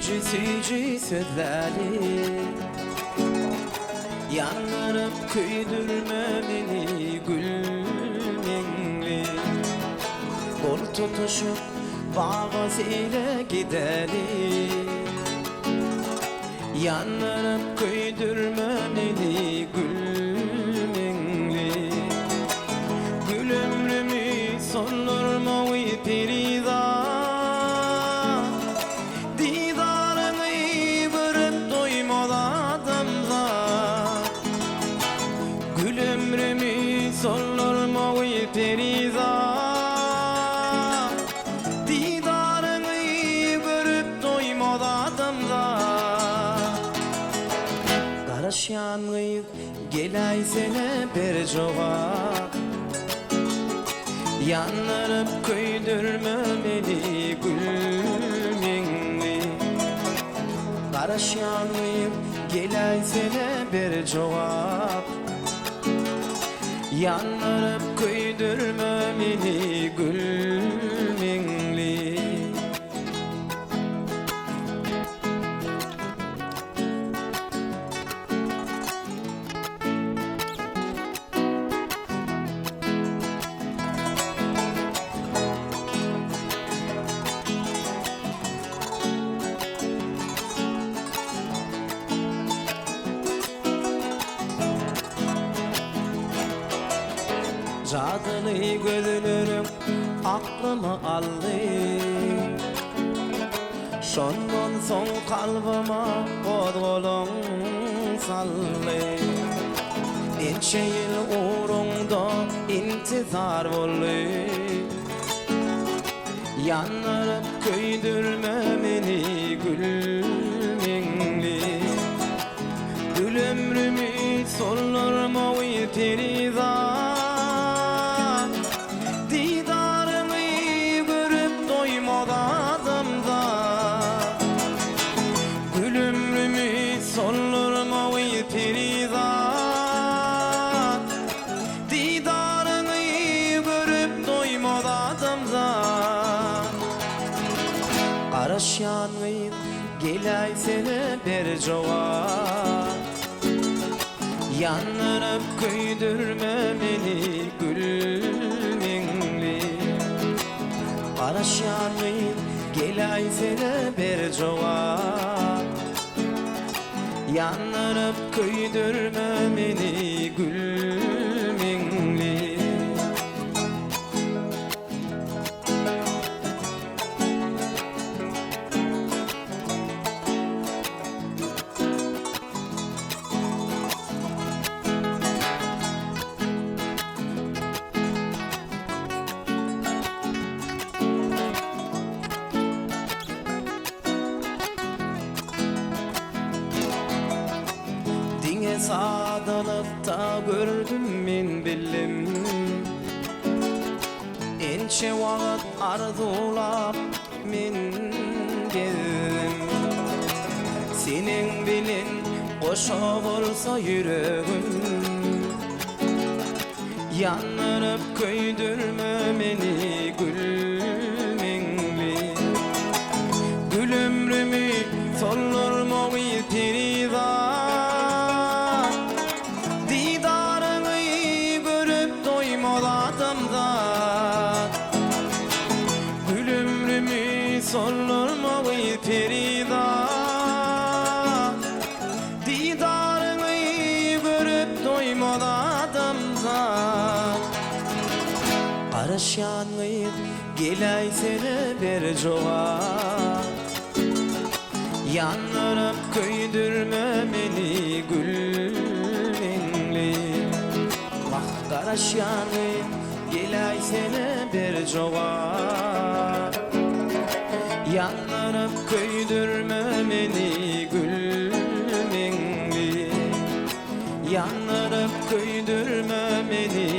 Cici sözleri yanlarıp küydürme beni gülmenli. Kol tutuşup bağız ile gidelim. Yanlarıp küydürme beni gülmenli. Gül ömrümü sonlarma uytirida. Sollarma uyteriza didarını görüp doymadı adamda. Karışanı gelay sene bir cevap. Yanlarıp köydürme beni gülmenli. Karışanı gelay sene bir cevap. Yanlarıp köydürme beni gülmenli. Cadılı gözlerim aklımı aldı. Şondan son kalbıma kodgolun saldı. Neçe yıl uğrunda intizar oldu. Yanlarıp köydürme beni gülmenli. Gül ömrümü sollarma uyteriza. Sollarma uyteriza didarını görüp doymadı adamda. Karışanı gelay sene bir cevap. Yanlarıp köydürme beni gülmenli. Karışanı gelay sene bir cevap. Yanlarıp köydürme beni gülmenli. Sadalıkta gördüm men bildim. Ençe vaat arzulap men gezdim. Senin bilin koşa olsa yüreğim. Yanlarıp köydürme beni gülmenli. Gül ömrümü sollarma uyteriza. Gül ömrümü sollarma uyteriza. Didarını görüp doymadı adamda. Karışanı gelay sene bir cevap. Yanlarıp köydürme beni gülmenli. Karışanı gelay sene bir cevap. Yanlarıp köydürme beni gülmenli. Yanlarıp köydürme beni